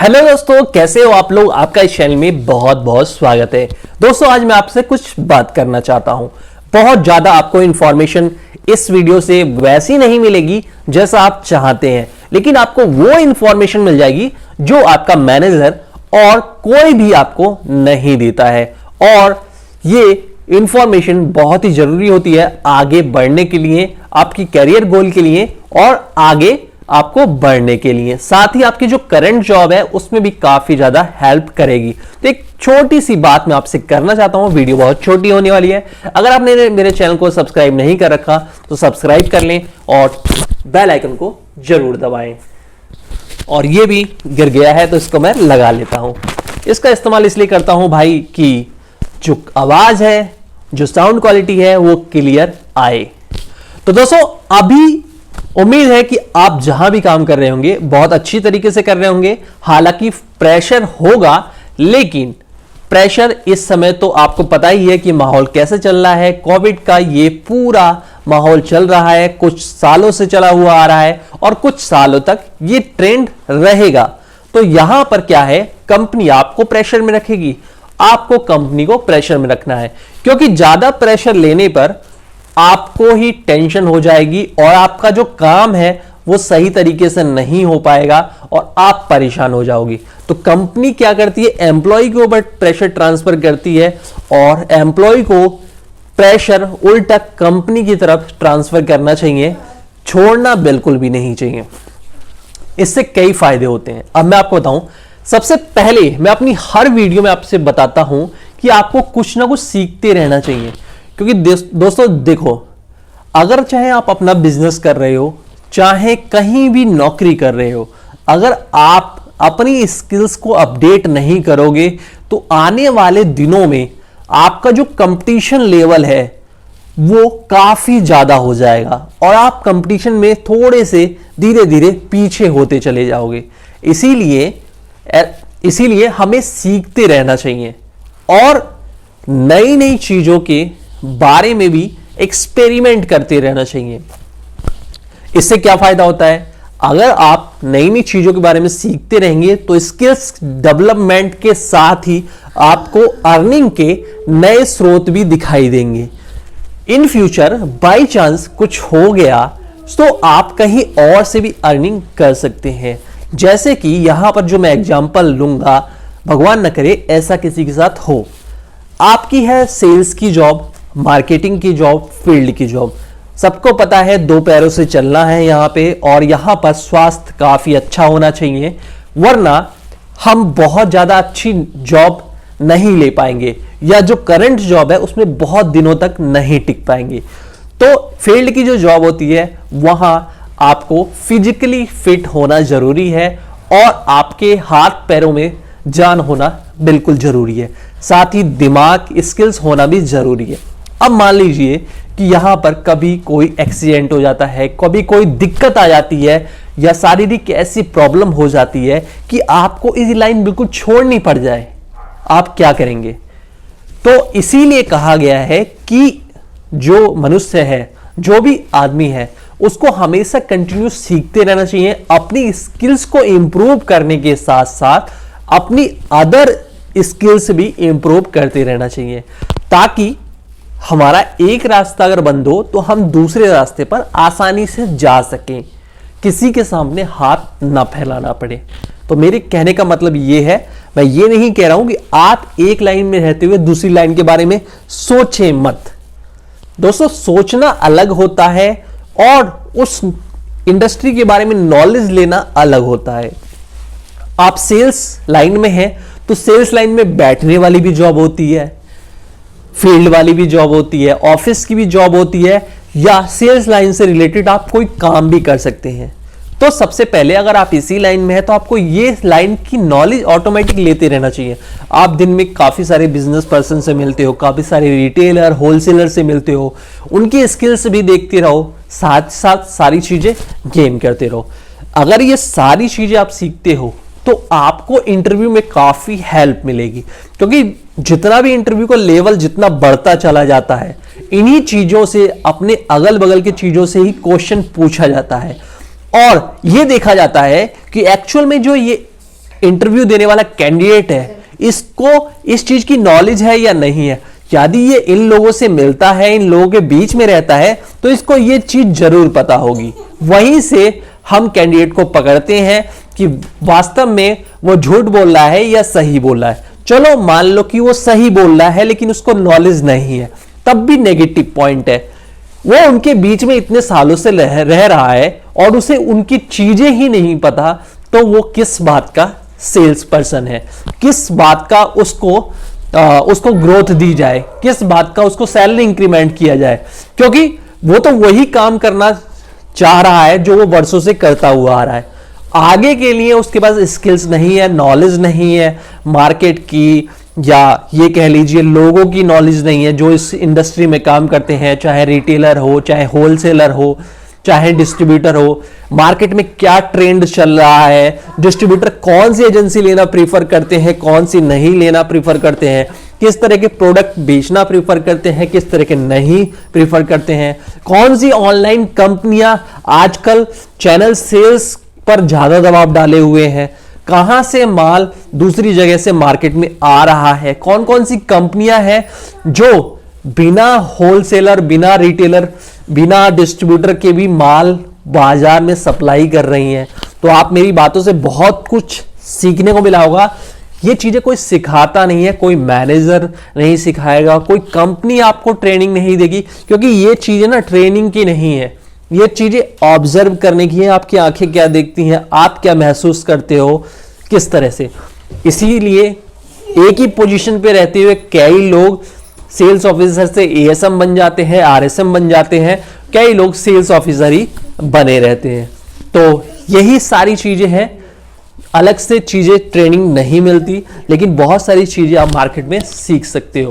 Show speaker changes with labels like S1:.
S1: Hello दोस्तों, कैसे हो आप लोग। आपका इस चैनल में बहुत बहुत स्वागत है। दोस्तों आज मैं आपसे कुछ बात करना चाहता हूं। बहुत ज्यादा आपको इंफॉर्मेशन इस वीडियो से वैसी नहीं मिलेगी जैसा आप चाहते हैं, लेकिन आपको वो इंफॉर्मेशन मिल जाएगी जो आपका मैनेजर और कोई भी आपको नहीं देता है। और ये इंफॉर्मेशन बहुत ही जरूरी होती है आगे बढ़ने के लिए, आपकी करियर गोल के लिए और आगे आपको बढ़ने के लिए। साथ ही आपकी जो करंट जॉब है उसमें भी काफी ज्यादा हेल्प करेगी। तो एक छोटी सी बात मैं आपसे करना चाहता हूं, वीडियो बहुत छोटी होने वाली है। अगर आपने मेरे चैनल को सब्सक्राइब नहीं कर रखा तो सब्सक्राइब कर लें और बेल आइकन को जरूर दबाएं। और ये भी गिर गया है तो इसको मैं लगा लेता हूं। इसका इस्तेमाल इसलिए करता हूं भाई कि जो आवाज है, जो साउंड क्वालिटी है वो क्लियर आए। तो दोस्तों अभी उम्मीद है कि आप जहां भी काम कर रहे होंगे बहुत अच्छी तरीके से कर रहे होंगे। हालांकि प्रेशर होगा, लेकिन प्रेशर इस समय तो आपको पता ही है कि माहौल कैसे चल रहा है। कोविड का ये पूरा माहौल चल रहा है, कुछ सालों से चला हुआ आ रहा है और कुछ सालों तक ये ट्रेंड रहेगा। तो यहां पर क्या है, कंपनी आपको प्रेशर में रखेगी, आपको कंपनी को प्रेशर में रखना है। क्योंकि ज्यादा प्रेशर लेने पर आपको ही टेंशन हो जाएगी और आपका जो काम है वो सही तरीके से नहीं हो पाएगा और आप परेशान हो जाओगी। तो कंपनी क्या करती है, एम्प्लॉय के ऊपर प्रेशर ट्रांसफर करती है और एम्प्लॉय को प्रेशर उल्टा कंपनी की तरफ ट्रांसफर करना चाहिए, छोड़ना बिल्कुल भी नहीं चाहिए। इससे कई फायदे होते हैं। अब मैं आपको बताऊं, सबसे पहले मैं अपनी हर वीडियो में आपसे बताता हूं कि आपको कुछ ना कुछ सीखते रहना चाहिए। क्योंकि दोस्तों देखो, अगर चाहे आप अपना बिजनेस कर रहे हो, चाहे कहीं भी नौकरी कर रहे हो, अगर आप अपनी स्किल्स को अपडेट नहीं करोगे तो आने वाले दिनों में आपका जो कंपटीशन लेवल है वो काफी ज्यादा हो जाएगा और आप कंपटीशन में थोड़े से धीरे धीरे पीछे होते चले जाओगे। इसीलिए हमें सीखते रहना चाहिए और नई नई चीजों के बारे में भी एक्सपेरिमेंट करते रहना चाहिए। इससे क्या फायदा होता है, अगर आप नई नई चीजों के बारे में सीखते रहेंगे तो स्किल्स डेवलपमेंट के साथ ही आपको अर्निंग के नए स्रोत भी दिखाई देंगे। इन फ्यूचर बाय चांस कुछ हो गया तो आप कहीं और से भी अर्निंग कर सकते हैं। जैसे कि यहां पर जो मैं एग्जांपल लूंगा, भगवान न करे ऐसा किसी के साथ हो, आपकी है सेल्स की जॉब, मार्केटिंग की जॉब, फील्ड की जॉब। सबको पता है दो पैरों से चलना है यहां पे, और यहां पर स्वास्थ्य काफी अच्छा होना चाहिए, वरना हम बहुत ज्यादा अच्छी जॉब नहीं ले पाएंगे या जो करंट जॉब है उसमें बहुत दिनों तक नहीं टिक पाएंगे। तो फील्ड की जो जॉब होती है वहां आपको फिजिकली फिट होना जरूरी है और आपके हाथ पैरों में जान होना बिल्कुल जरूरी है। साथ ही दिमाग स्किल्स होना भी जरूरी है। अब मान लीजिए कि यहां पर कभी कोई एक्सीडेंट हो जाता है, कभी कोई दिक्कत आ जाती है या शारीरिक ऐसी प्रॉब्लम हो जाती है कि आपको इस लाइन बिल्कुल छोड़नी पड़ जाए, आप क्या करेंगे। तो इसीलिए कहा गया है कि जो मनुष्य है, जो भी आदमी है, उसको हमेशा कंटिन्यू सीखते रहना चाहिए। अपनी स्किल्स को इंप्रूव करने के साथ साथ अपनी अदर स्किल्स भी इंप्रूव करते रहना चाहिए, ताकि हमारा एक रास्ता अगर बंद हो तो हम दूसरे रास्ते पर आसानी से जा सकें, किसी के सामने हाथ ना फैलाना पड़े। तो मेरे कहने का मतलब ये है, मैं ये नहीं कह रहा हूं कि आप एक लाइन में रहते हुए दूसरी लाइन के बारे में सोचें मत। दोस्तों सोचना अलग होता है और उस इंडस्ट्री के बारे में नॉलेज लेना अलग होता है। आप सेल्स लाइन में हैं तो सेल्स लाइन में बैठने वाली भी जॉब होती है, फील्ड वाली भी जॉब होती है, ऑफिस की भी जॉब होती है, या सेल्स लाइन से रिलेटेड आप कोई काम भी कर सकते हैं। तो सबसे पहले अगर आप इसी लाइन में है तो आपको ये लाइन की नॉलेज ऑटोमेटिक लेते रहना चाहिए। आप दिन में काफी सारे बिजनेस पर्सन से मिलते हो, काफी सारे रिटेलर, होलसेलर से मिलते हो, उनकी स्किल्स भी देखते रहो, साथ साथ सारी चीजें गेन करते रहो। अगर ये सारी चीजें आप सीखते हो तो आपको इंटरव्यू में काफी हेल्प मिलेगी, क्योंकि जितना भी इंटरव्यू का लेवल जितना बढ़ता चला जाता है, इन्हीं चीजों से, अपने अगल बगल की चीजों से ही क्वेश्चन पूछा जाता है और यह देखा जाता है कि एक्चुअल में जो ये इंटरव्यू देने वाला कैंडिडेट है, इसको इस चीज की नॉलेज है या नहीं है। यदि ये इन लोगों से मिलता है, इन लोगों के बीच में रहता है, तो इसको ये चीज जरूर पता होगी। वहीं से हम कैंडिडेट को पकड़ते हैं कि वास्तव में वो झूठ बोल रहा है या सही बोल रहा है। चलो मान लो कि वो सही बोल रहा है लेकिन उसको नॉलेज नहीं है, तब भी नेगेटिव पॉइंट है। वो उनके बीच में इतने सालों से रह रहा है और उसे उनकी चीजें ही नहीं पता, तो वो किस बात का सेल्स पर्सन है, किस बात का उसको ग्रोथ दी जाए, किस बात का उसको सैलरी इंक्रीमेंट किया जाए, क्योंकि वो तो वही काम करना चाह रहा है जो वो वर्षों से करता हुआ आ रहा है। आगे के लिए उसके पास स्किल्स नहीं है, नॉलेज नहीं है मार्केट की, या ये कह लीजिए लोगों की नॉलेज नहीं है जो इस इंडस्ट्री में काम करते हैं, चाहे रिटेलर हो, चाहे होलसेलर हो, चाहे डिस्ट्रीब्यूटर हो। मार्केट में क्या ट्रेंड चल रहा है, डिस्ट्रीब्यूटर कौन सी एजेंसी लेना प्रीफर करते हैं, कौन सी नहीं लेना प्रीफर करते हैं, किस तरह के प्रोडक्ट बेचना प्रीफर करते हैं, किस तरह के नहीं प्रीफर करते हैं, कौन सी ऑनलाइन कंपनियां आजकल चैनल सेल्स पर ज्यादा दबाव डाले हुए हैं, कहां से माल दूसरी जगह से मार्केट में आ रहा है, कौन कौन सी कंपनियां हैं जो बिना होलसेलर, बिना रिटेलर, बिना डिस्ट्रीब्यूटर के भी माल बाजार में सप्लाई कर रही हैं। तो आप मेरी बातों से बहुत कुछ सीखने को मिला होगा। ये चीजें कोई सिखाता नहीं है, कोई मैनेजर नहीं सिखाएगा, कोई कंपनी आपको ट्रेनिंग नहीं देगी, क्योंकि ये चीजें ना ट्रेनिंग की नहीं है, ये चीजें ऑब्जर्व करने की है। आपकी आंखें क्या देखती हैं, आप क्या महसूस करते हो, किस तरह से। इसीलिए एक ही पोजीशन पे रहते हुए कई लोग सेल्स ऑफिसर से एएसएम बन जाते हैं, आरएसएम बन जाते हैं, कई लोग सेल्स ऑफिसर ही बने रहते हैं। तो यही सारी चीजें हैं, अलग से चीजें ट्रेनिंग नहीं मिलती, लेकिन बहुत सारी चीजें आप मार्केट में सीख सकते हो।